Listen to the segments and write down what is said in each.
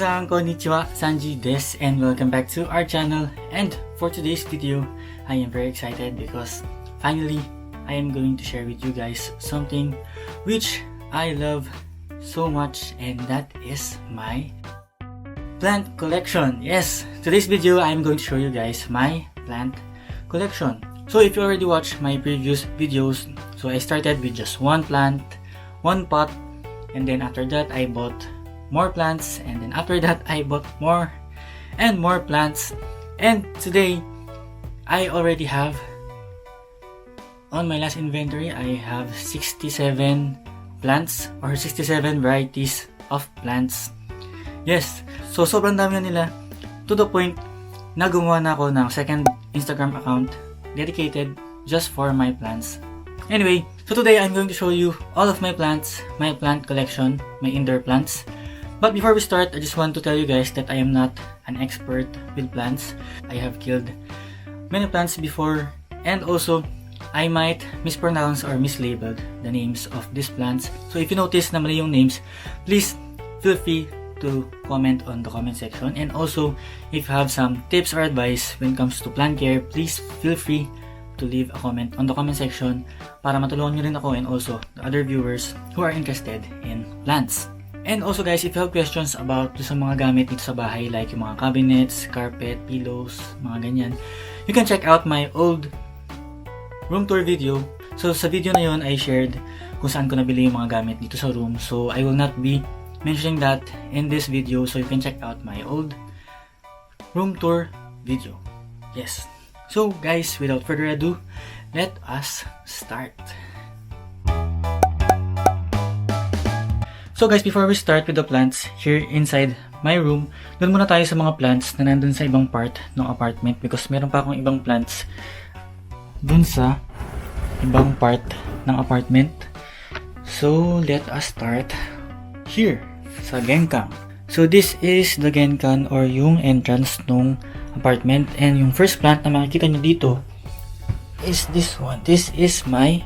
Minasan konnichiwa, Sanji desu, and welcome back to our channel. And for today's video, I am very excited because finally I am going to share with you guys something which I love so much, and that is my plant collection. Yes, today's video I am going to show you guys my plant collection. So if you already watched my previous videos, so I started with just one plant, one pot, and then after that I bought more plants, and then after that I bought more and more plants. And today I already have, on my last inventory, I have 67 plants or 67 varieties of plants. Yes, so sobrang dami na nila, to the point na gumawa na ako ng second Instagram account dedicated just for my plants. Anyway, so today I'm going to show you all of my plants, my plant collection, my indoor plants. But before we start, I just want to tell you guys that I am not an expert with plants. I have killed many plants before, and also I might mispronounce or mislabel the names of these plants. So if you notice na mali yung names, please feel free to comment on the comment section. And also, if you have some tips or advice when it comes to plant care, please feel free to leave a comment on the comment section para matulungan nyo rin ako and also the other viewers who are interested in plants. And also guys, if you have questions about sa mga gamit dito sa bahay, like yung mga cabinets, carpet, pillows, mga ganyan, you can check out my old room tour video. So sa video na yon, I shared kung saan ko nabili yung mga gamit dito sa room. So I will not be mentioning that in this video, so you can check out my old room tour video. Yes. So guys, without further ado, let us start. So guys, before we start with the plants here inside my room, doon muna tayo sa mga plants na nandun sa ibang part ng apartment, because meron pa akong ibang plants dun sa ibang part ng apartment. So let us start here sa Genkan. So this is the Genkan or yung entrance ng apartment, and yung first plant na makikita nyo dito is this one. This is my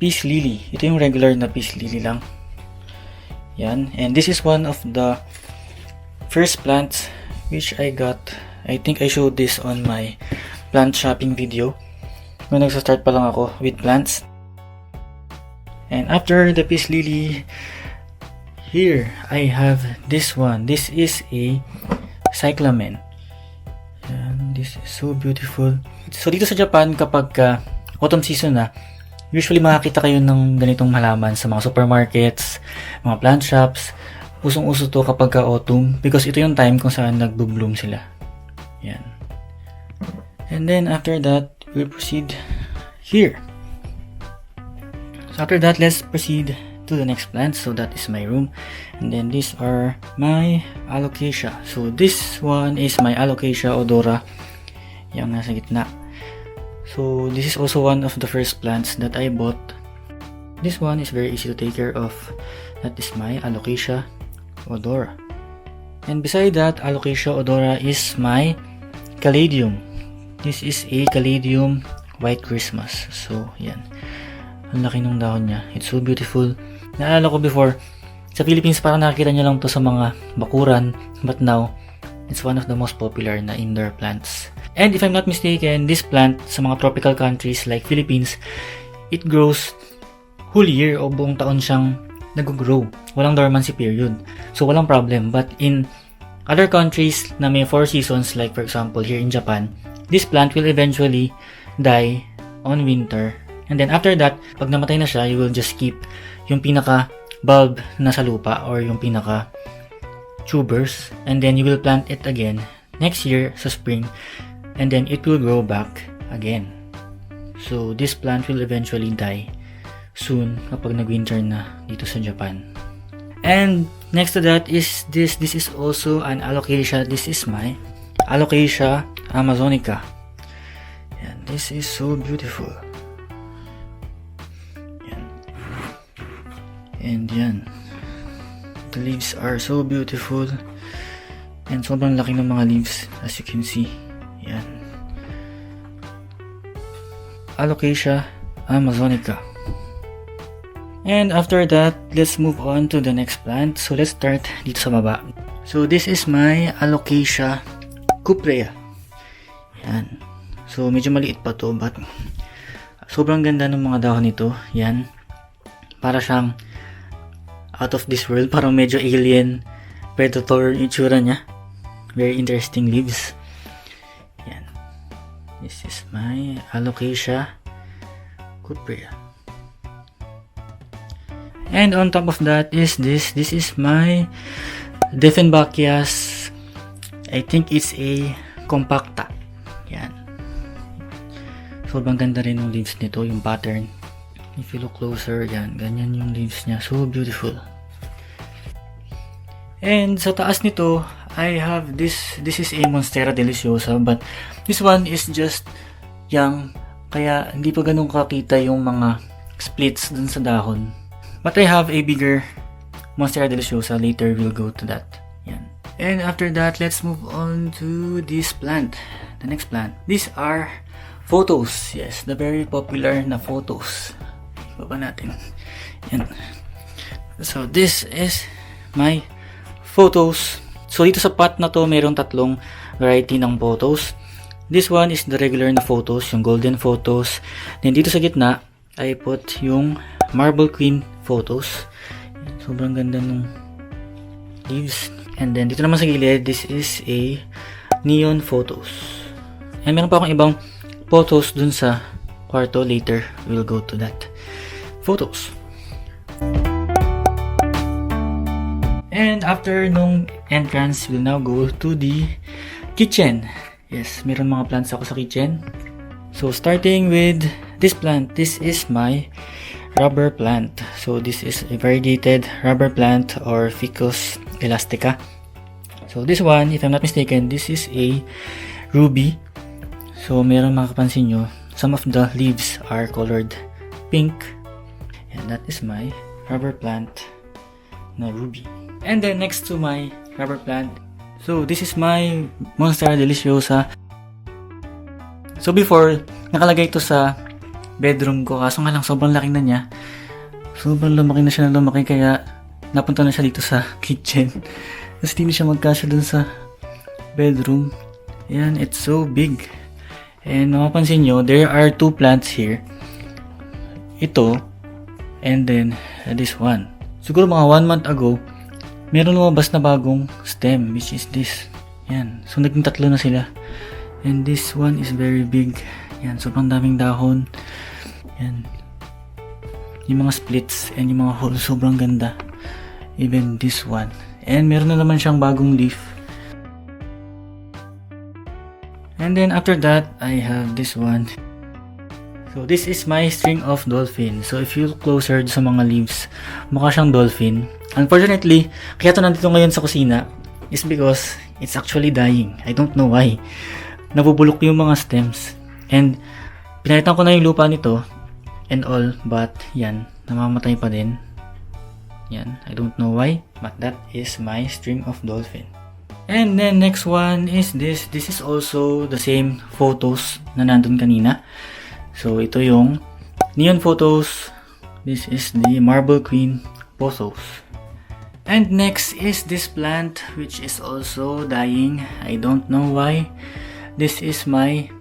peace lily. Ito yung regular na peace lily lang. Yan. And this is one of the first plants which I got. I think I showed this on my plant shopping video when nagsa-start pa lang ako with plants. And after the peace lily, here I have this one. This is a cyclamen. Yan. This is so beautiful. So dito sa Japan, kapag autumn season na, usually makakita kayo ng ganitong halaman sa mga supermarkets, mga plant shops. Usong-uso to kapag autumn, because ito yung time kung saan nagbo-bloom sila. Yan. And then after that, we'll proceed here. So after that, let's proceed to the next plant. So that is my room. And then these are my alocasia. So this one is my alocasia odora, yung nasa gitna. So this is also one of the first plants that I bought. This one is very easy to take care of. That is my alocasia odora. And beside that alocasia odora is my caladium. This is a caladium white Christmas. So yan, ang laki ng dahon niya. It's so beautiful. Naalala ko before, sa Philippines parang nakikita nyo lang to sa mga bakuran, but now it's one of the most popular na indoor plants. And if I'm not mistaken, this plant sa mga tropical countries like Philippines, it grows whole year o buong taon siyang nag-grow. Walang dormancy period. So walang problem. But in other countries na may 4 seasons, like for example here in Japan, this plant will eventually die on winter. And then after that, pag namatay na siya, you will just keep yung pinaka bulb na sa lupa or yung pinaka tubers, and then you will plant it again next year sa spring, and then it will grow back again. So this plant will eventually die soon kapag nag-winter na dito sa Japan. And next to that is this. This is also an alocasia. This is my alocasia amazonica. And this is so beautiful. Yan. And yan. The leaves are so beautiful, and sobrang laki ng mga leaves, as you can see. Yan. Alocasia amazonica. And after that, let's move on to the next plant. So let's start dito sa baba. So this is my Alocasia cuprea. Yan. So medyo maliit pa to, but sobrang ganda ng mga dahon nito. Yan. Para siyang out of this world. Parang medyo alien predator yung itsura niya. Very interesting leaves. Yan. This is my Alocasia cuprea. And on top of that is this. This is my Dieffenbachias. I think it's a compacta. Yan. Sobrang ganda rin ng leaves nito, yung pattern. If you look closer, yan. Ganyan yung leaves niya. So beautiful. And sa taas nito, I have this. This is a Monstera deliciosa. But this one is just young. Kaya hindi pa ganun kakita yung mga splits dun sa dahon. But I have a bigger Monstera deliciosa. Later, we'll go to that. Yan. And after that, let's move on to this plant. The next plant. These are photos. Yes, the very popular na photos. Baba natin. Yan. So, this is my photos. So, dito sa pot na to, mayroong tatlong variety ng photos. This one is the regular na photos, yung golden photos. Then, dito sa gitna, I put yung Marble Queen photos. Sobrang ganda ng leaves. And then, dito naman sa gilid, this is a neon photos. And meron pa akong ibang photos dun sa kwarto. Later, we'll go to that. Photos. And after nung entrance, we'll now go to the kitchen. Yes, meron mga plants ako sa kitchen. So, starting with this plant. This is my rubber plant. So, this is a variegated rubber plant or Ficus elastica. So, this one, if I'm not mistaken, this is a ruby. So, meron makapansin nyo, some of the leaves are colored pink. And that is my rubber plant na ruby. And then, next to my rubber plant, so this is my Monstera deliciosa. So, before, nakalagay ito sa bedroom ko. Kaso nga lang, sobrang laki na niya. Sobrang lumaki na siya na lumaki, kaya napunta na siya dito sa kitchen. Tapos, hindi siya magkasya dun sa bedroom. Ayan, it's so big. And mapapansin nyo, there are two plants here. Ito, and then this one. Siguro mga 1 month ago, meron lumabas na bagong stem, which is this. Yan. So, naging tatlo na sila. And this one is very big. Yan. Sobrang daming dahon. Yan. Yung mga splits and yung mga holes, sobrang ganda. Even this one. And meron na naman siyang bagong leaf. And then after that, I have this one. So, this is my string of dolphin. So, if you look closer sa mga leaves, mukha siyang dolphin. Unfortunately, kaya ito nandito ngayon sa kusina is because it's actually dying. I don't know why. Nabubulok yung mga stems. And, pinalitan ko na yung lupa nito and all, but yan, namamatay pa din. Yan, I don't know why, but that is my string of dolphin. And then, next one is this. This is also the same photos na nandun kanina. So, ito yung neon photos. This is the Marble Queen photos. And next is this plant, which is also dying. I don't know why. This is my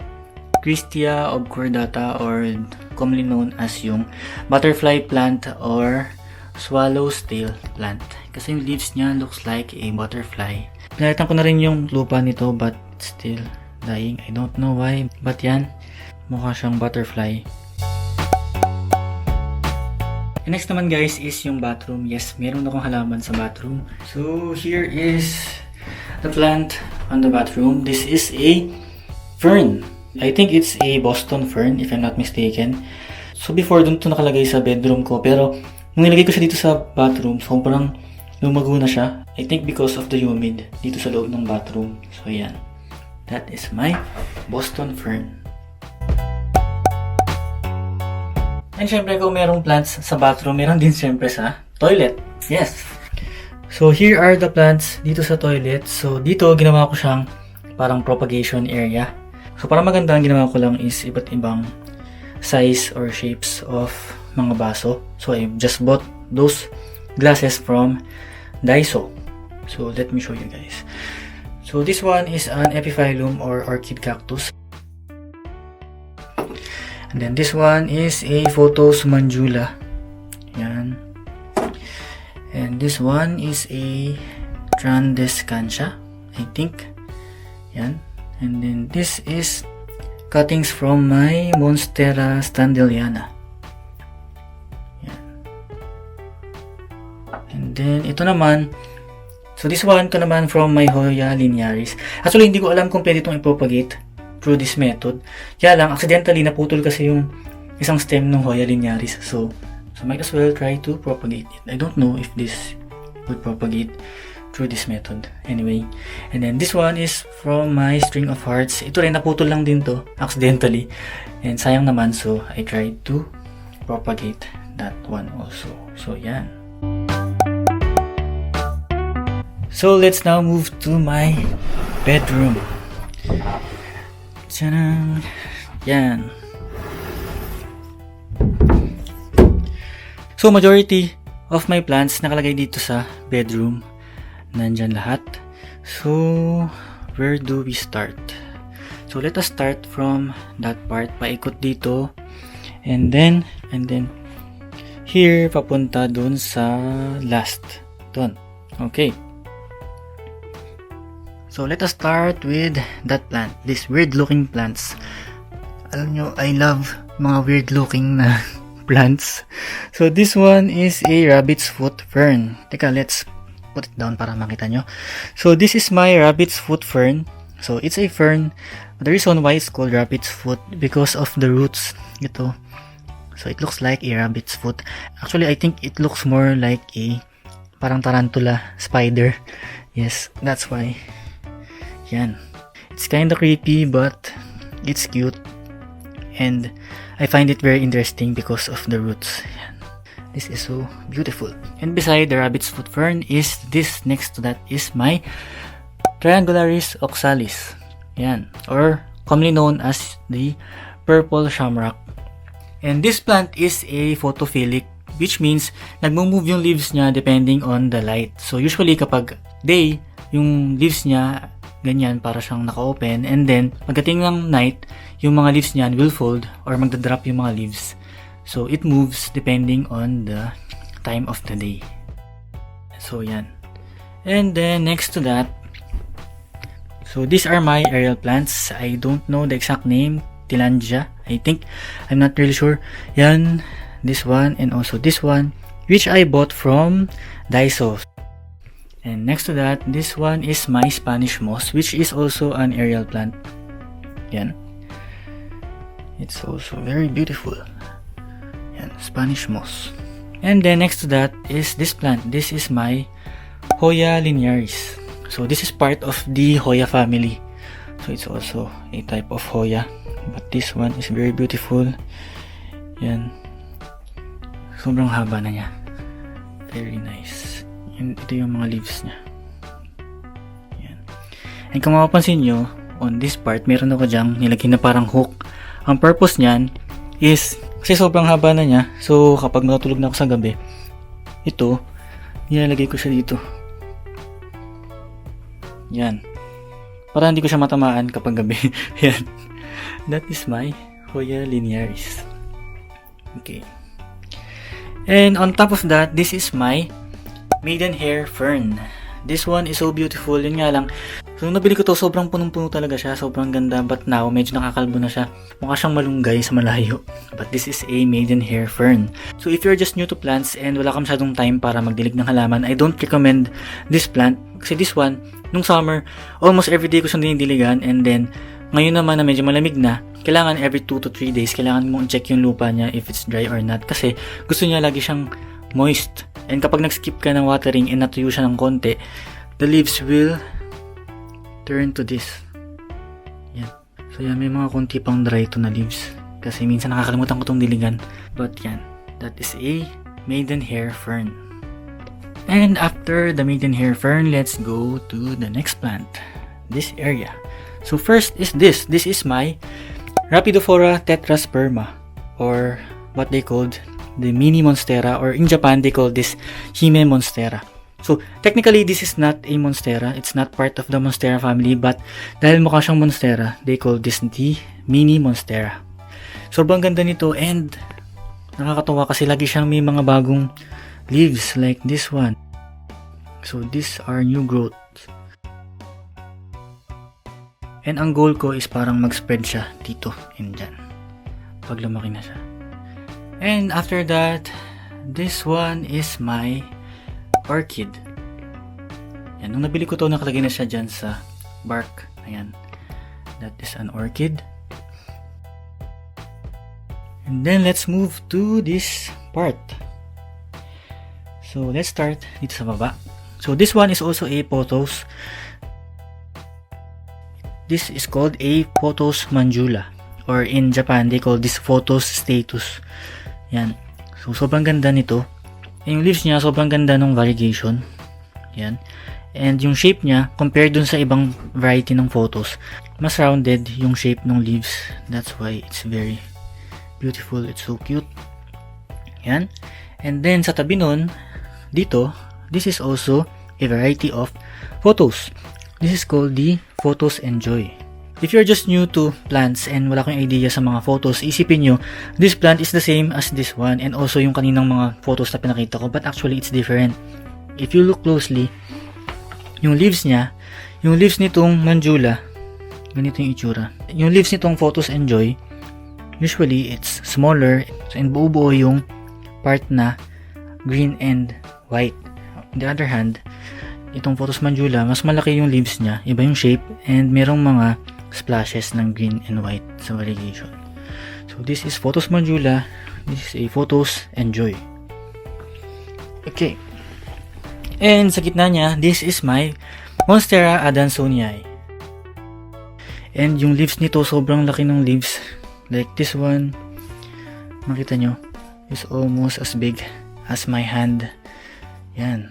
Christia obcordata, or commonly known as yung butterfly plant or swallow's tail plant. Kasi yung leaves niya looks like a butterfly. Pinalitan ko na rin yung lupa nito, but still dying. I don't know why. But yan, mukha siyang butterfly. And next naman guys is yung bathroom. Yes, meron akong halaman sa bathroom. So here is the plant on the bathroom. This is a fern. I think it's a Boston fern if I'm not mistaken. So before, dun to nakalagay sa bedroom ko. Pero nung nilagay ko siya dito sa bathroom, sobrang lumago na siya. I think because of the humid dito sa loob ng bathroom. So yan. That is my Boston fern. And syempre kung merong plants sa bathroom, meron din syempre sa toilet. Yes. So here are the plants dito sa toilet. So dito ginawa ko siyang parang propagation area. So para maganda, ang ginawa ko lang is iba't ibang size or shapes of mga baso. So I just bought those glasses from Daiso. So let me show you guys. So this one is an epiphyllum or orchid cactus. And then this one is a Photos Manjula. Yan. And this one is a Trandescantia, I think. Yan. And then this is cuttings from my Monstera Standeliana. Yan. And then ito naman, so this one to naman from my Hoya linearis. Actually, hindi ko alam kung pwede itong ipropagate through this method. Kaya lang, accidentally naputol kasi yung isang stem ng Hoya linearis. So might as well try to propagate it. I don't know if this would propagate through this method. Anyway, and then this one is from my string of hearts. Ito rin, naputol lang din to accidentally. And sayang naman, so I tried to propagate that one also. So yan. So let's now move to my bedroom. Tadang! Yan. So majority of my plants nakalagay dito sa bedroom. Nandyan lahat. So where do we start? So let us start from that part. Paikot dito. And then here papunta dun sa last. Dun. Okay. So let us start with that plant. These weird looking plants. Alam nyo, I love mga weird looking na plants. So this one is a rabbit's foot fern. Teka, let's put it down para makita nyo. So this is my rabbit's foot fern. So it's a fern. The reason why it's called rabbit's foot because of the roots. Ito. So it looks like a rabbit's foot. Actually, I think it looks more like a parang tarantula spider. Yes, that's why. Yan. It's kinda creepy but it's cute. And I find it very interesting because of the roots. Yan. This is so beautiful. And beside the rabbit's foot fern is this, next to that is my Triangularis oxalis. Yan. Or commonly known as the purple shamrock. And this plant is a photophilic, which means nagmo-move yung leaves niya depending on the light. So usually kapag day, yung leaves niya ganyan, para siyang naka-open, and then pagdating ng night, yung mga leaves niyan will fold or magdadrop yung mga leaves. So it moves depending on the time of the day. So yan. And then next to that, so these are my aerial plants. I don't know the exact name. Tilangia, I think. I'm not really sure. Yan, this one, and also this one, which I bought from Daiso. And next to that, this one is my Spanish moss, which is also an aerial plant. Yan. It's also very beautiful. Yan, Spanish moss. And then next to that is this plant. This is my Hoya linearis. So this is part of the Hoya family. So it's also a type of Hoya. But this one is very beautiful. Yan. Sobrang haba na niya. Very nice. And ito yung mga leaves niya. Yan. And kung mapapansin nyo, on this part, meron ako dyang nilagay na parang hook. Ang purpose niyan is, kasi sobrang haba na niya, so kapag matulog na ako sa gabi, ito, nilalagay ko siya dito. Yan. Para hindi ko siya matamaan kapag gabi. Yan. That is my Hoya linearis. Okay. And on top of that, this is my maidenhair fern. This one is so beautiful. Yun nga lang, so nung nabili ko to, sobrang punong-puno talaga siya. Sobrang ganda. But now, medyo nakakalbo na siya. Mukha siyang malunggay sa malayo. But this is a maidenhair fern. So if you're just new to plants and wala ka masyadong time para magdilig ng halaman, I don't recommend this plant. Kasi this one, nung summer, almost everyday ko siyang dinidiligan. And then, ngayon naman na medyo malamig na, kailangan every 2 to 3 days, kailangan mong check yung lupa niya if it's dry or not. Kasi gusto niya lagi siyang moist. And kapag nag-skip ka ng watering and natuyo siya ng konti, the leaves will turn to this. Yan. So yan, may mga konti pang dry to na leaves. Kasi minsan nakakalimutan ko itong diligan. But yan, that is a maidenhair fern. And after the maidenhair fern, let's go to the next plant. This area. So first is this. This is my Rapidophora tetrasperma, or what they called the mini monstera, or in Japan they call this hime monstera. So technically this is not a monstera, it's not part of the monstera family, but dahil mukha siyang monstera, they call this the mini monstera. Sobrang ganda nito, and nakakatuwa kasi lagi siyang may mga bagong leaves like this one. So these are new growth. And ang goal ko is parang mag-spread siya dito and dyan pag lumaki na siya. And after that, this one is my orchid. Yan, nung nabili ko to, nakalagay na siya dyan sa bark. Ayan, that is an orchid. And then let's move to this part. So let's start dito sa baba. So this one is also a pothos. This is called a pothos manjula, or in Japan they call this pothos status. Yan. So sobrang ganda nito. Yung leaves niya sobrang ganda ng variegation. Yan. And yung shape niya compared dun sa ibang variety ng pothos, mas rounded yung shape ng leaves. That's why it's very beautiful. It's so cute. Yan. And then sa tabi nun, dito, this is also a variety of pothos. This is called the Photos Enjoy. If you're just new to plants and wala kang idea sa mga photos, isipin nyo, this plant is the same as this one and also yung kaninang mga photos na pinakita ko, but actually it's different. If you look closely, yung leaves niya, yung leaves nitong manjula, ganito yung itsura. Yung leaves nitong Photos Enjoy, usually it's smaller and buo-buo yung part na green and white. On the other hand, itong Photos Manjula, mas malaki yung leaves niya, iba yung shape, and merong mga splashes ng green and white sa variegation. So this is Photos Manjula, this is a Photos Enjoy. Okay. And sa gitna niya, this is my Monstera adansonii. And yung leaves nito, sobrang laki ng leaves. Like this one, makita nyo, is almost as big as my hand. Yan.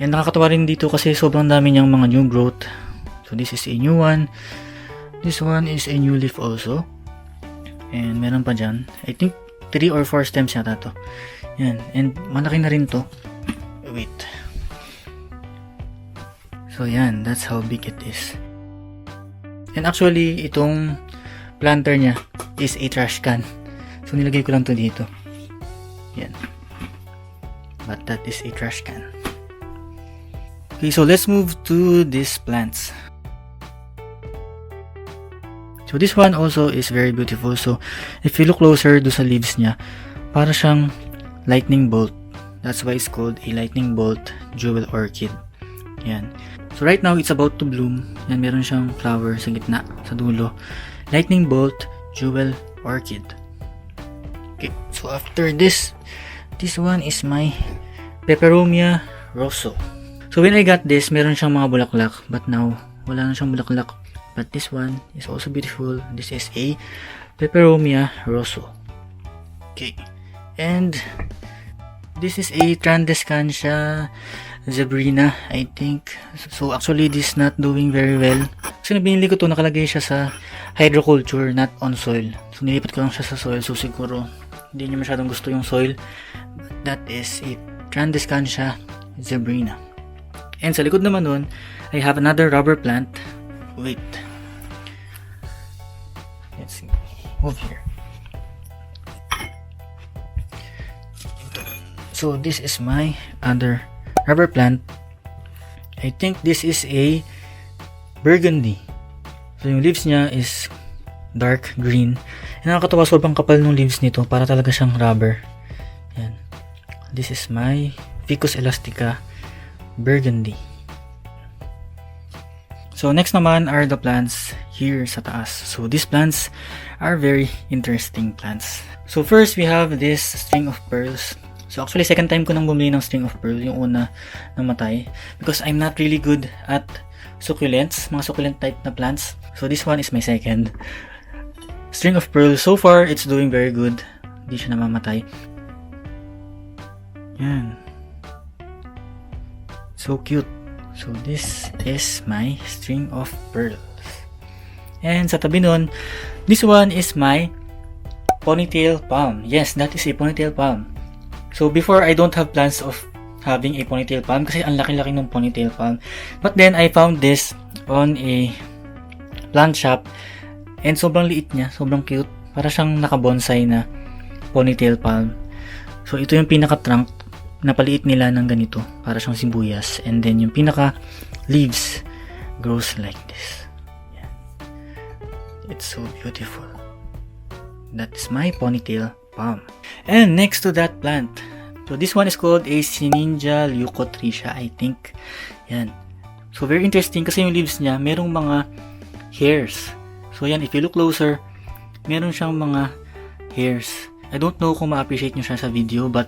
And nakakatawa rin dito kasi sobrang dami niyang mga new growth. So this is a new one. This one is a new leaf also. And meron pa dyan. I think 3 or 4 stems yata to. Yan. And malaki na rin to. Wait. So yan. That's how big it is. And actually, itong planter niya is a trash can. So nilagay ko lang to dito. Yan. But that is a trash can. Okay, so let's move to these plants. So this one also is very beautiful. So if you look closer do sa leaves niya, para siyang lightning bolt. That's why it's called a lightning bolt jewel orchid. Yan. So right now it's about to bloom. Yan, meron siyang flower sa gitna, sa dulo. Lightning bolt jewel orchid. Okay, so after this one is my Peperomia rosso. So when I got this, meron siyang mga bulaklak, but now wala na siyang bulaklak. But this one is also beautiful. This is a Peperomia rosso. Okay. And this is a Transdescantia zebrina, I think. So actually this is not doing very well. Kasi binili ko to, nakalagay siya sa hydroculture, not on soil. So nilipat ko lang siya sa soil, so siguro hindi niya masyadong gusto yung soil. That is a Transdescantia zebrina. And sa likod naman nun, I have another rubber plant. Wait. Let's see. Move here. So this is my other rubber plant. I think this is a burgundy. So yung leaves niya is dark green. And nakakatawa, sobrang kapal ng leaves nito, para talaga siyang rubber. Yan. This is my Ficus elastica burgundy. So next naman are the plants here sa taas. So these plants are very interesting plants. So first we have this string of pearls. So actually second time ko nang bumili ng string of pearl. Yung una namatay because I'm not really good at succulents, mga succulent type na plants. So this one is my second string of pearl. So far it's doing very good. Hindi siya namamatay. Yan. So cute. So this is my string of pearls. And sa tabi nun, this one is my ponytail palm. Yes, that is a ponytail palm. So before, I don't have plans of having a ponytail palm kasi ang laki-laki ng ponytail palm. But then I found this on a plant shop and sobrang liit niya, sobrang cute. Para siyang naka-bonsai na ponytail palm. So ito yung pinaka-trunk, napaliit nila ng ganito, para siyang sibuyas. And then yung pinaka-leaves grows like this. Yeah. It's so beautiful. That is my ponytail palm. And next to that plant, so this one is called a Sininja leucotrecia, I think. Yan. So very interesting kasi yung leaves niya, merong mga hairs. So yan, if you look closer, meron siyang mga hairs. I don't know kung ma-appreciate nyo siya sa video, but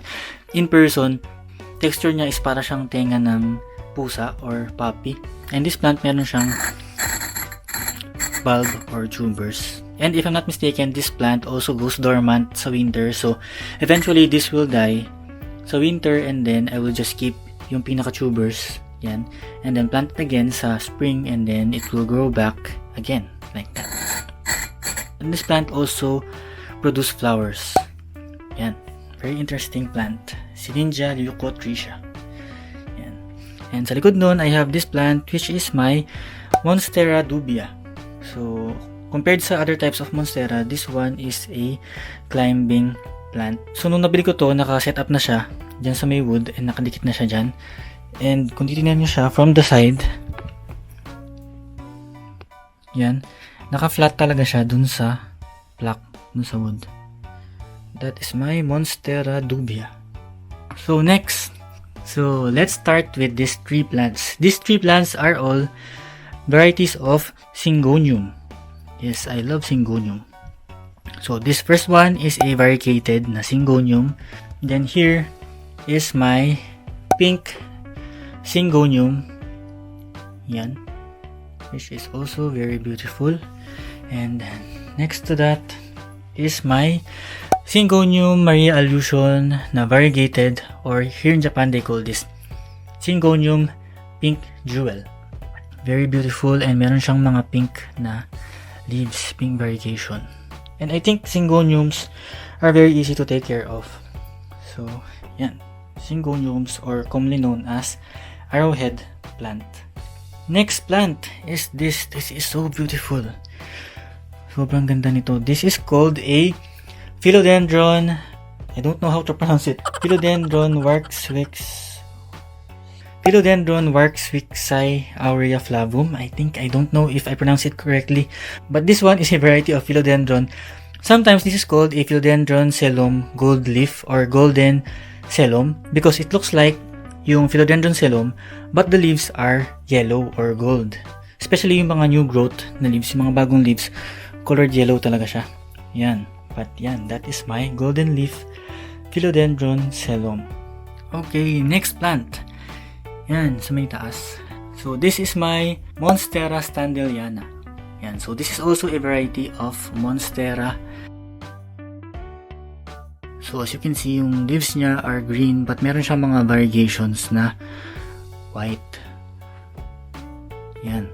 in person, texture niya is para siyang tenga ng pusa or puppy. And this plant, meron siyang bulb or tubers. And if I'm not mistaken, this plant also goes dormant sa winter. So eventually, this will die sa winter, and then I will just keep yung pinaka-tubers, yan, and then plant it again sa spring, and then it will grow back again, like that. And this plant also produce flowers. Yan, very interesting plant, Sininja leucotrecia. Yan. And sa likod nun, I have this plant, which is my Monstera dubia. So, compared sa other types of Monstera, this one is a climbing plant. So, nung nabili ko to, naka-set up na siya dyan sa may wood and nakadikit na siya dyan. And kung titignan nyo siya from the side, yan, naka-flat talaga siya dun sa plaque, dun sa wood. That is my Monstera dubia. So, next, so let's start with these three plants. These three plants are all varieties of Syngonium. Yes, I love Syngonium. So, this first one is a variegated na Syngonium. Then here is my pink Syngonium. Yan. Which is also very beautiful. And then, next to that is my Syngonium Maria Illusion na variegated, or here in Japan they call this Syngonium Pink Jewel. Very beautiful, and meron siyang mga pink na leaves, pink variegation. And I think Syngoniums are very easy to take care of. So, yan. Syngoniums, or commonly known as arrowhead plant. Next plant is this. This is so beautiful. Sobrang ganda nito. This is called a Philodendron. I don't know how to pronounce it. Philodendron Waxwixi aurea flavum. I don't know if I pronounce it correctly, but this one is a variety of philodendron. Sometimes this is called a Philodendron Celum gold leaf or golden celum because it looks like yung Philodendron Celum, but the leaves are yellow or gold. Especially yung mga new growth na leaves, yung mga bagong leaves, colored yellow talaga siya. Yan. But yan, that is my golden leaf Philodendron Celum. Okay, next plant. Yan, sa may taas. So, this is my Monstera standeliana. Yan, so this is also a variety of Monstera. So, as you can see, yung leaves niya are green, but meron siyang mga variegations na white. Yan.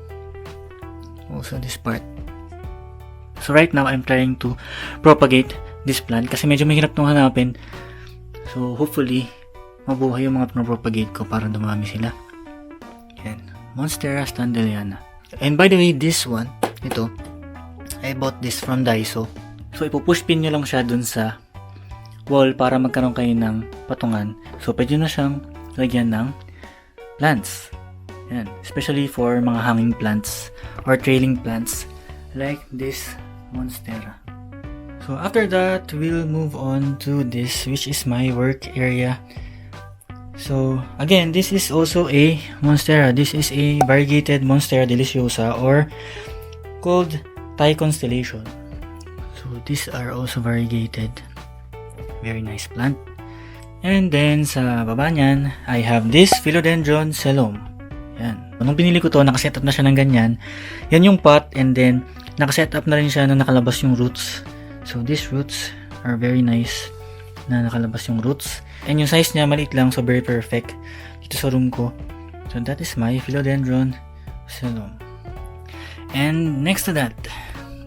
Also, this part. So, right now, I'm trying to propagate this plant kasi medyo mahirap nung hanapin. So, hopefully, mabuhay yung mga pinapropagate ko para dumami sila. Yan. Monstera standeliana. And by the way, this one, ito, I bought this from Daiso. So, ipupush pin nyo lang siya dun sa wall para magkaroon kayo ng patungan. So, pwede na siyang lagyan ng plants. Yan. Especially for mga hanging plants or trailing plants like this Monstera. So, after that, we'll move on to this, which is my work area. So, again, this is also a Monstera. This is a variegated Monstera deliciosa or called Thai Constellation. So, these are also variegated. Very nice plant. And then, sa baba niyan, I have this Philodendron Celum. Yan. Nung pinili ko to, nakaset up na siya ng ganyan. Yan yung pot, and then, nakaset up na rin siya nung nakalabas yung roots. So, these roots are very nice na nakalabas yung roots. And yung size niya, maliit lang, so very perfect dito sa room ko. So, that is my Philodendron Celum. And next to that,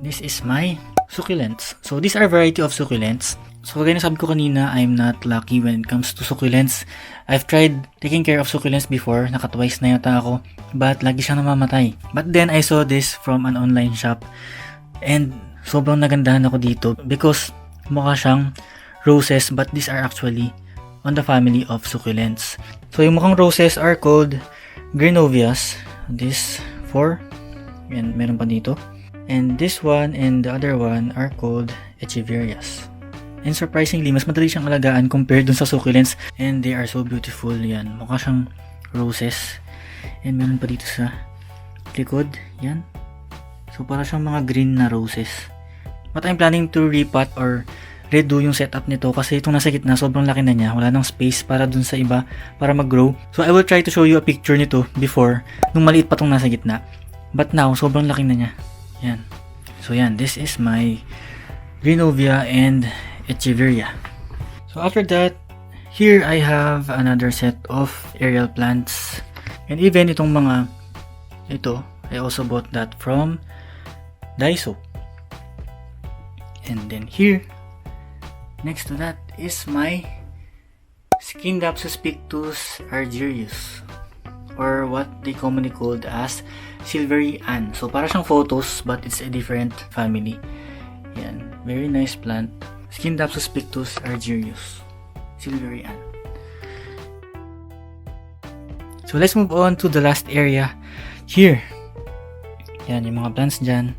this is my succulents. So these are variety of succulents. So kagaya na sabi ko kanina, I'm not lucky when it comes to succulents. I've tried taking care of succulents before, naka-twice na yata ako, but lagi siyang namamatay. But then I saw this from an online shop and sobrang nagandahan ako dito because mukha siyang roses but these are actually on the family of succulents. So yung mukhang roses are called Grenovias. This 4. And meron pa dito. And this one and the other one are called Echeverias. And surprisingly, mas madali siyang alagaan compared dun sa succulents. And they are so beautiful. Yan. Mukha siyang roses. And meron pa dito sa likod. Yan. So para siyang mga green na roses. But I'm planning to repot or redo yung setup nito kasi itong nasa gitna sobrang laki na niya. Wala nang space para dun sa iba para mag-grow. So I will try to show you a picture nito before nung maliit pa tong nasa gitna. But now, sobrang laki na niya. Yan. So yan, this is my Grenovia and Echeveria. So after that, here I have another set of aerial plants. And even itong mga ito, I also bought that from Daiso. And then here, next to that is my Scindapsus pictus argyrius, or what they commonly called as Silvery Ann. So para siyang photos but it's a different family. Yan, very nice plant. Scindapsus pictus argyrius, Silvery Ann. So let's move on to the last area here. Yan, yung mga plants dyan.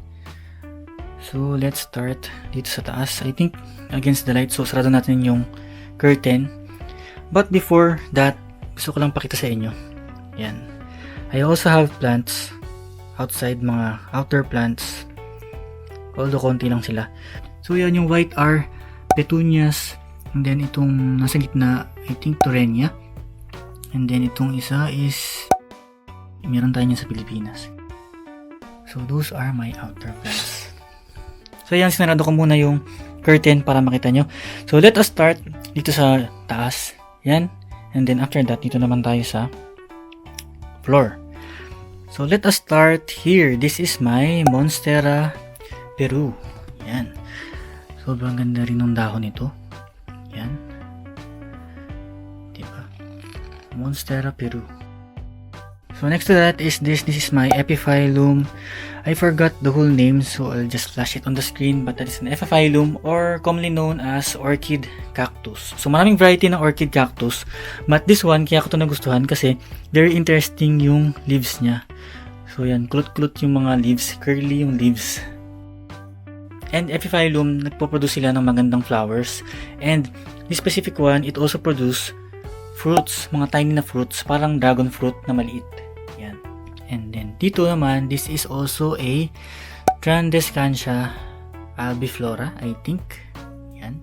So let's start dito sa taas. I think against the light, so sarado natin yung curtain. But before that, gusto ko lang pakita sa inyo. Yan. I also have plants outside, mga outer plants. Although konti lang sila. So yan, yung white are petunias. And then itong nasa gitna, I think Torrenia. And then itong isa is meron tayo niya sa Pilipinas. So those are my outer plants. So yan, sinarado ko muna yung curtain para makita nyo. So let us start dito sa taas. Yan. And then after that, dito naman tayo sa floor. So let us start here. This is my Monstera Peru. Yan. Sobrang ganda rin ng dahon nito. Yan. Diba? Monstera Peru. So next to that is this. This is my Epiphyllum. I forgot the whole name, so I'll just flash it on the screen. But that is an Epiphyllum, or commonly known as orchid cactus. So maraming variety ng orchid cactus, but this one kaya ko ito nagustuhan kasi very interesting yung leaves niya. So yan, kulot-kulot yung mga leaves, curly yung leaves. And Epiphyllum, nagpo-produce sila ng magandang flowers. And this specific one, it also produce fruits, mga tiny na fruits, parang dragon fruit na maliit. Yan. And then dito naman, this is also a Transdescantia albiflora, I think. Yan.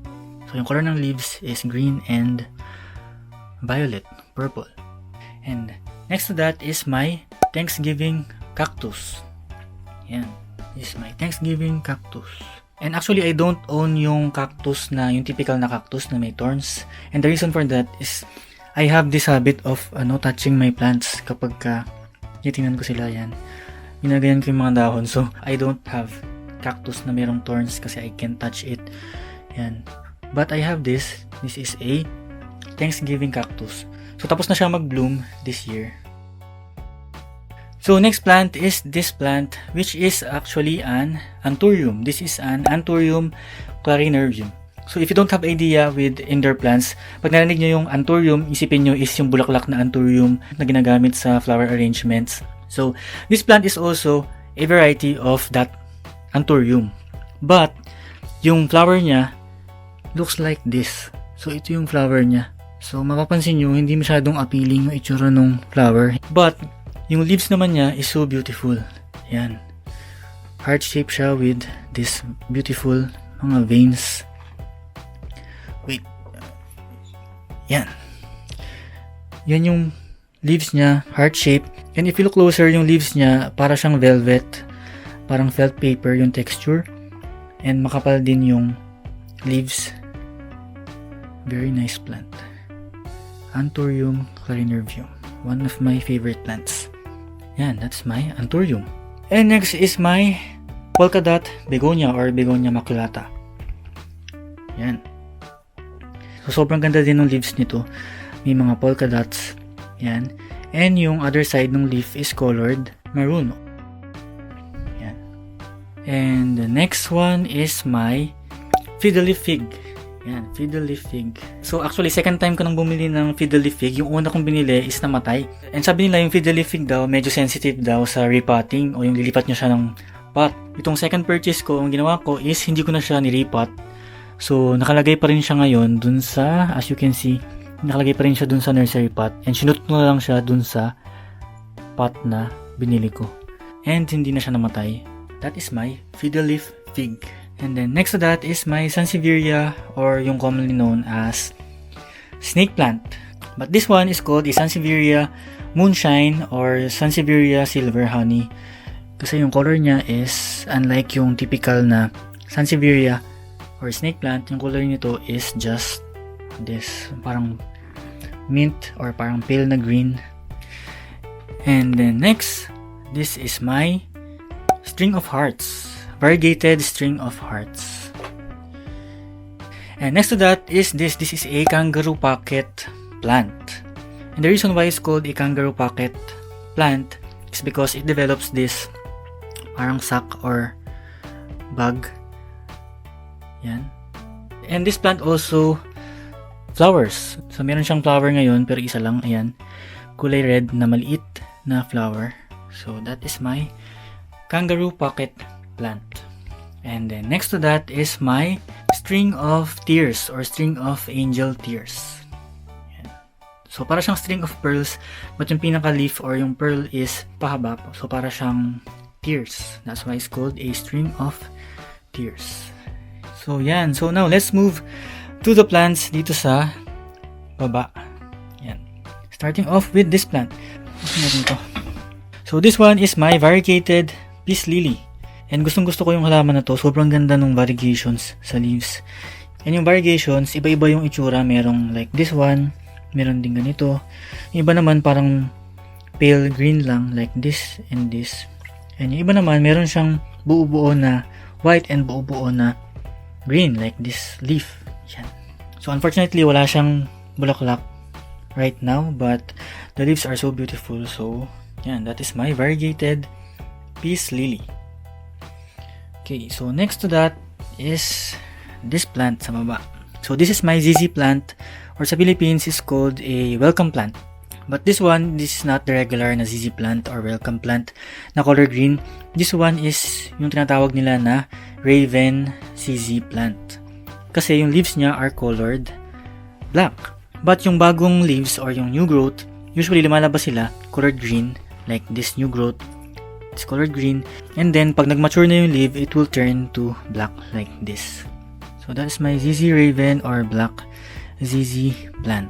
So yung color ng leaves is green and violet, purple. And next to that is my Thanksgiving cactus. Yan. This is my Thanksgiving cactus. And actually, I don't own yung cactus na, yung typical na cactus na may thorns. And the reason for that is I have this habit of touching my plants kapag titingnan ko sila. Yan. Ginagayan ko yung mga dahon. So, I don't have cactus na mayroong thorns kasi I can't touch it. Yan. But I have this. This is a Thanksgiving cactus. So, tapos na siya mag-bloom this year. So, next plant is this plant, which is actually an Anthurium. This is an Anthurium clarinervium. So, if you don't have idea with indoor plants, pag narinig nyo yung Anthurium, isipin nyo is yung bulaklak na Anthurium na ginagamit sa flower arrangements. So, this plant is also a variety of that Anthurium. But, yung flower niya looks like this. So, ito yung flower niya. So, mapapansin nyo, hindi masyadong appealing yung itsura ng flower. But, yung leaves naman niya is so beautiful. Yan. Heart-shaped siya with this beautiful mga veins. Wait. Yan. Yan yung leaves niya, heart-shaped. And if you look closer, yung leaves niya, para siyang velvet. Parang felt paper yung texture. And makapal din yung leaves. Very nice plant. Anthurium clarinervium. One of my favorite plants. Yan, that's my Anthurium. And next is my polka dot begonia or begonia maculata. Yan. So, sobrang ganda din ng leaves nito. May mga polka dots. Yan. And yung other side ng leaf is colored maroon. Yan. And the next one is my fiddle leaf fig. Yan, fiddle leaf fig. So actually, second time ko nang bumili ng fiddle leaf fig. Yung una kong binili is namatay. And sabi nila yung fiddle leaf fig daw, medyo sensitive daw sa repotting o yung lilipat nyo siya ng pot. Itong second purchase ko, ang ginawa ko is hindi ko na siya nirepot. So nakalagay pa rin siya ngayon dun sa, as you can see, nakalagay pa rin siya dun sa nursery pot. And sinut ko na lang siya dun sa pot na binili ko. And hindi na siya namatay. That is my fiddle leaf fig. And then next to that is my Sansevieria, or yung commonly known as snake plant. But this one is called a Sansevieria moonshine or Sansevieria silver honey. Kasi yung color niya is unlike yung typical na Sansevieria or snake plant. Yung color nito is just this, parang mint or parang pale na green. And then next, this is my string of hearts. Variegated string of hearts. And next to that is this. This is a kangaroo pocket plant. And the reason why it's called a kangaroo pocket plant is because it develops this parang sack or bag. Yan. And this plant also flowers. So meron siyang flower ngayon pero isa lang. Ayan. Kulay red na maliit na flower. So that is my kangaroo pocket plant. And then next to that is my string of tears or string of angel tears. Yan. So para siyang string of pearls, but yung pinaka leaf or yung pearl is pahaba. So para siyang tears. That's why it's called a string of tears. So yan. So now let's move to the plants dito sa baba. Yan. Starting off with this plant. So this one is my variegated peace lily. And gustong gusto ko yung halaman na to. Sobrang ganda ng variegations sa leaves. And yung variegations, iba-iba yung itsura. Merong like this one. Meron din ganito. Yung iba naman parang pale green lang. Like this and this. And yung iba naman, meron siyang buo-buo na white and buo-buo na green. Like this leaf. Yan. So unfortunately, wala siyang bulaklak right now. But the leaves are so beautiful. So yan, that is my variegated peace lily. Okay, so next to that is this plant sa baba. So this is my ZZ plant, or sa Philippines is called a welcome plant. But this one, this is not the regular na ZZ plant or welcome plant na color green. This one is yung tinatawag nila na Raven ZZ plant. Kasi yung leaves niya are colored black. But yung bagong leaves or yung new growth, usually lumalabas sila colored green, like this new growth. It's colored green, and then pag nag-mature na yung leaf, it will turn to black like this. So that is my ZZ Raven or black ZZ plant.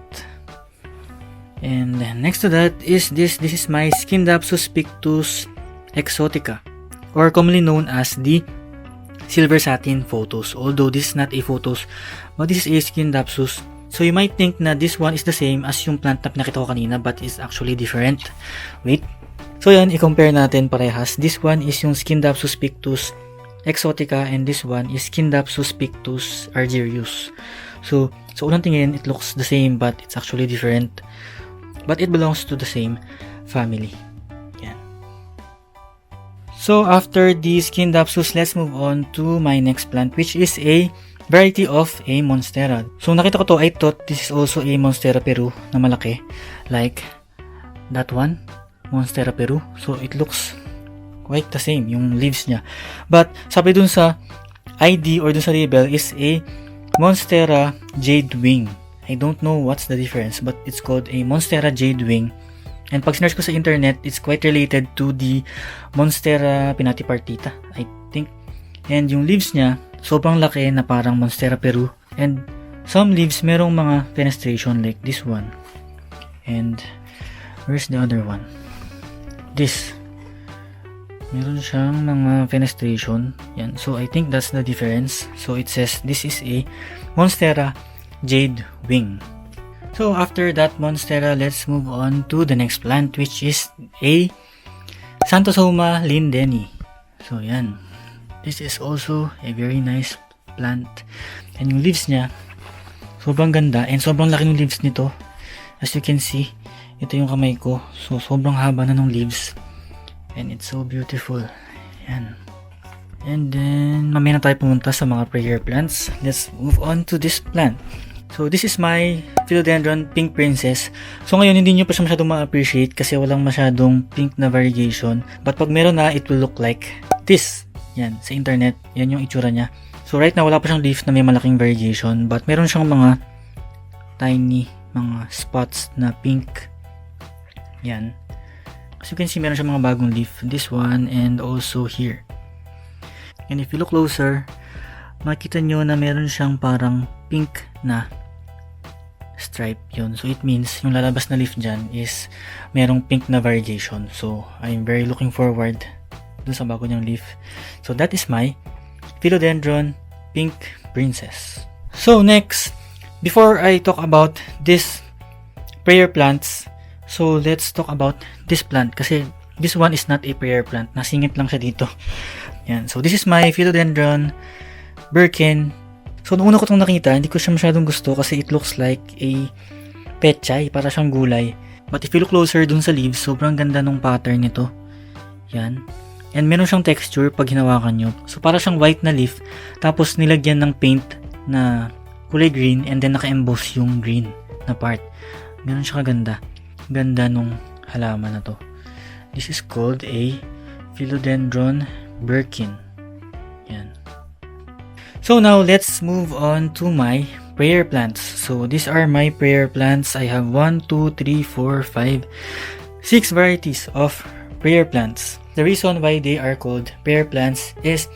And next to that is this. This is my Scindapsus pictus exotica, or commonly known as the silver satin photos. Although this is not a photos, but this is a Scindapsus. So you might think na this one is the same as yung plant na pinakita ko kanina, but it's actually different. Wait. So yan, i-compare natin parehas. This one is yung Scindapsus pictus exotica, and this one is Scindapsus pictus argyrius. So unang tingin, it looks the same, but it's actually different. But it belongs to the same family. Yan. So after the Scindapsus, let's move on to my next plant, which is a variety of a monstera. So nakita ko to, I thought this is also a monstera peru na malaki, like that one. Monstera Peru. So it looks quite the same, yung leaves niya. But sabi dun sa ID or dun sa label is a Monstera Jade Wing. I don't know what's the difference, but it's called a Monstera Jade Wing. And pag sinearch ko sa internet, it's quite related to the Monstera pinatipartita, I think. And yung leaves niya, sobrang laki na parang Monstera Peru. And some leaves merong mga fenestration like this one. And where's the other one? This. Meron siyang mga fenestration. Yan. So, I think that's the difference. So, it says this is a Monstera Jade Wing. So, after that Monstera, let's move on to the next plant, which is a Xanthosoma lindeni. So, yan. This is also a very nice plant. And yung leaves niya, sobrang ganda and sobrang laki ng leaves nito. As you can see, ito yung kamay ko. So, sobrang haba na ng leaves. And it's so beautiful. Yan. And then, mamaya na tayo pumunta sa mga prayer plants. Let's move on to this plant. So, this is my Philodendron Pink Princess. So, ngayon, hindi nyo pa siya masyadong ma-appreciate kasi walang masyadong pink na variegation. But pag meron na, it will look like this. Yan, sa internet. Yan yung itsura niya. So, right now, wala pa siyang leaf na may malaking variegation. But meron siyang mga tiny, mga spots na pink. Yan. As you can see, meron siyang mga bagong leaf. This one and also here. And if you look closer, makita nyo na meron siyang parang pink na stripe yun. So, it means yung lalabas na leaf dyan is merong pink na variegation. So, I'm very looking forward dun sa bago niyang leaf. So, that is my Philodendron Pink Princess. So, next, before I talk about this prayer plants, so let's talk about this plant. Kasi this one is not a prayer plant. Nasingit lang siya dito. Yan. So, this is my Philodendron Birkin. So, noong una ko itong nakita, hindi ko siya masyadong gusto kasi it looks like a pechay, para siyang gulay. But if you look closer dun sa leaves, sobrang ganda nung pattern nito. Yan. And meron siyang texture pag hinawakan nyo. So, para siyang white na leaf, tapos nilagyan ng paint na kulay green, and then naka-emboss yung green na part. Meron siya kaganda. Ganda nung halaman na to. This is called a Philodendron Birkin. Yan. So now, let's move on to my prayer plants. So, these are my prayer plants. I have 1, 2, 3, 4, 5, 6 varieties of prayer plants. The reason why they are called prayer plants is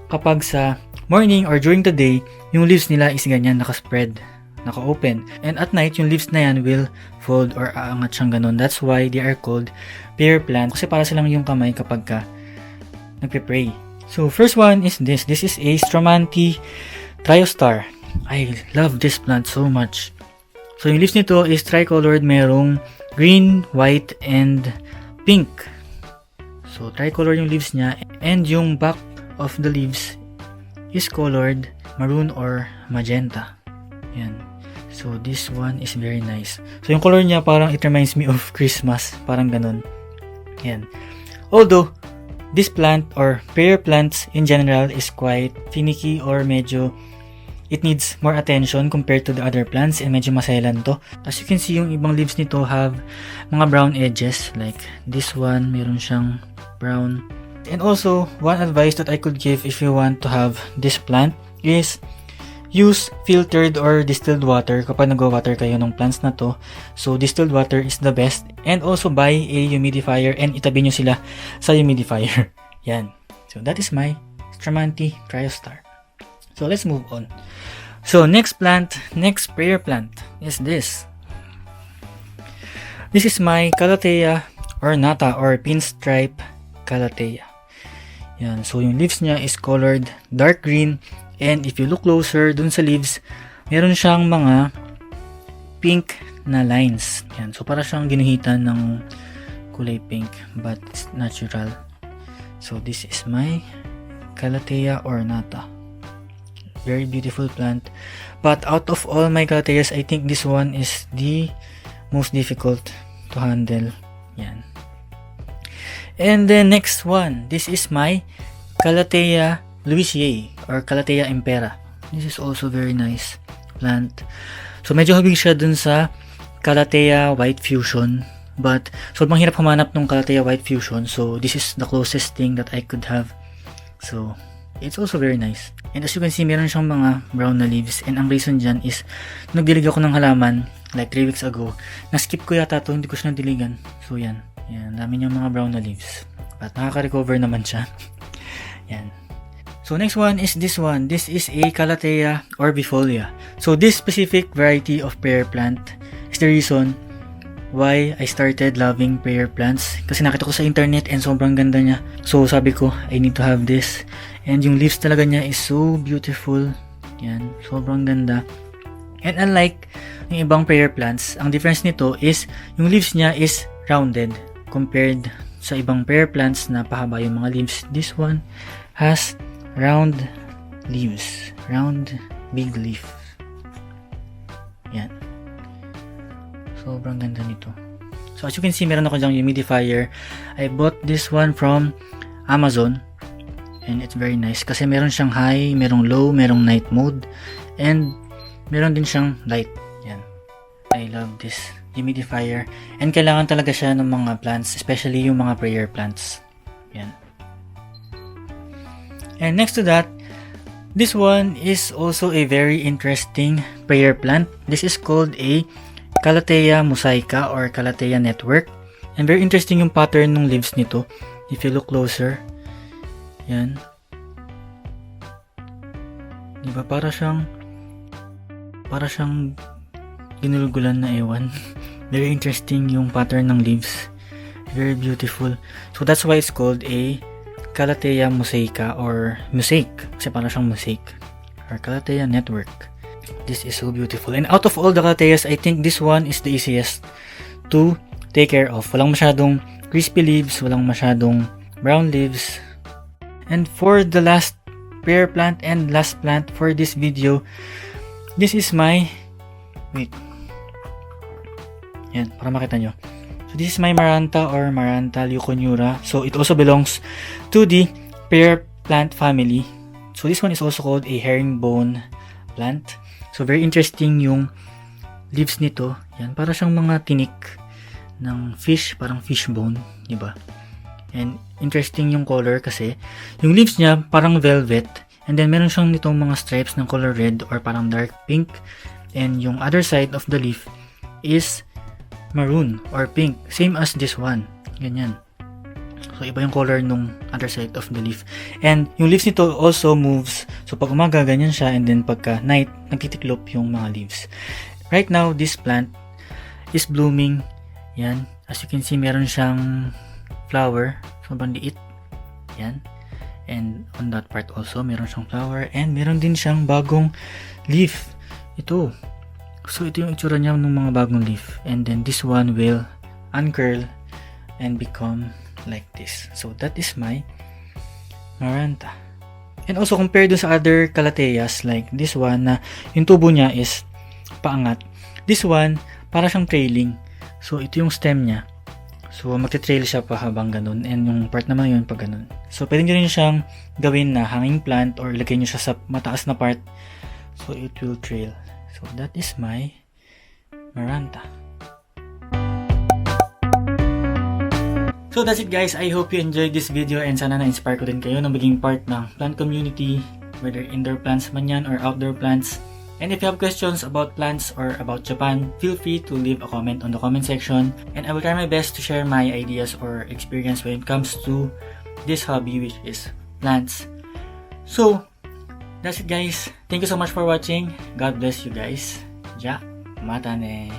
kapag sa morning or during the day, yung leaves nila is ganyan, naka-spread, naka-open. And at night, yung leaves na yan will fold or aangat siyang ganun. That's why they are called prayer plants. Kasi para silang yung kamay kapag ka nagpe-pray. So, first one is this. This is a Stramante Triostar. I love this plant so much. So, yung leaves nito is tricolored. Merong green, white, and pink. So, tricolored yung leaves niya. And yung back of the leaves is colored maroon or magenta. Yan. So, this one is very nice. So, yung color niya parang it reminds me of Christmas. Parang ganun. Yan. Although, this plant or prayer plants in general is quite finicky or medyo it needs more attention compared to the other plants and medyo maselan to. As you can see, yung ibang leaves nito have mga brown edges. Like this one, meron siyang brown. And also, one advice that I could give if you want to have this plant is use filtered or distilled water kapag nag-water kayo ng plants na to. So, distilled water is the best. And also, buy a humidifier and itabi nyo sila sa humidifier. Yan. So, that is my Stramante Triostar. So, let's move on. So, next prayer plant is this. This is my Calathea ornata or pinstripe Calathea. Yan. So, yung leaves niya is colored dark green. And if you look closer dun sa leaves, meron siyang mga pink na lines. Yan. So, para siyang ginuhitan ng kulay pink, but it's natural. So, this is my Calathea ornata. Very beautiful plant. But out of all my Calatheas, I think this one is the most difficult to handle. Yan. And the next one, this is my Calathea Louisiae or Calathea impera. This is also very nice plant. So, medyo habig siya dun sa Calathea White Fusion. But, sobrang hirap humanap ng Calathea White Fusion. So, this is the closest thing that I could have. So, it's also very nice. And as you can see, meron siyang mga brown na leaves. And ang reason dyan is, nagdilig ako ng halaman like 3 weeks ago. Na-skip ko yata to, hindi ko siya nadiligan. So, yan. Yan, dami niyang mga brown na leaves. But, nakaka-recover naman siya. Yan. So, next one is this one. This is a Calathea orbifolia. So, this specific variety of prayer plant is the reason why I started loving prayer plants. Kasi nakita ko sa internet and sobrang ganda niya. So, sabi ko, I need to have this. And yung leaves talaga niya is so beautiful. Yan, sobrang ganda. And unlike yung ibang prayer plants, ang difference nito is yung leaves niya is rounded compared sa ibang prayer plants na pahaba yung mga leaves. This one has round leaves. Round, big leaf. Yan. Sobrang ganda nito. So as you can see, meron ako dyang humidifier. I bought this one from Amazon. And it's very nice. Kasi meron siyang high, merong low, merong night mode. And meron din siyang light. Yan. I love this humidifier. And kailangan talaga siya ng mga plants. Especially yung mga prayer plants. Yan. And next to that, this one is also a very interesting prayer plant. This is called a Calathea mosaica or Calathea network. And very interesting yung pattern ng leaves nito. If you look closer. Yan. Diba? Para siyang ginulgulan na ewan. Very interesting yung pattern ng leaves. Very beautiful. So that's why it's called a Calathea mosaica or mosaic. Kasi para siyang mosaic. Or Calathea network. This is so beautiful. And out of all the Calatheas, I think this one is the easiest to take care of. Walang masyadong crispy leaves. Walang masyadong brown leaves. And for the last prayer plant and last plant for this video, this is my... Wait. Yan, para makita nyo. So this is my Maranta or Maranta leuconura. So it also belongs to the prayer plant family. So this one is also called a herringbone plant. So very interesting yung leaves nito. Yan, para siyang mga tinik ng fish, parang fish bone, di ba? And interesting yung color kasi yung leaves niya parang velvet. And then meron siyang nitong mga stripes ng color red or parang dark pink. And yung other side of the leaf is maroon or pink, same as this one. Ganyan. So iba yung color nung other side of the leaf. And yung leaves nito also moves. So pag umaga ganyan siya, and then pagka night nagtitiklop yung mga leaves. Right now this plant is blooming. Yan. As you can see, meron siyang flower. Sobrang liit. Yan. And on that part also meron siyang flower, and meron din siyang bagong leaf. Ito. So ito yung itsura niya ng mga bagong leaf. And then this one will uncurl and become like this. So that is my Maranta. And also compared to sa other Calatheas like this one na yung tubo niya is paangat. This one para siyang trailing. So ito yung stem niya. So magte-trail siya pa habang ganun, and yung part naman yun pag ganun. So pwede nyo rin siyang gawin na hanging plant or ilagay nyo siya sa mataas na part. So it will trail. So that is my Maranta. So that's it guys. I hope you enjoyed this video, and sana na-inspire ko din kayo na maging part ng plant community, whether indoor plants man yan or outdoor plants. And if you have questions about plants or about Japan, feel free to leave a comment on the comment section, and I will try my best to share my ideas or experience when it comes to this hobby, which is plants. So that's it guys. Thank you so much for watching. God bless you guys. Ja, mata ne.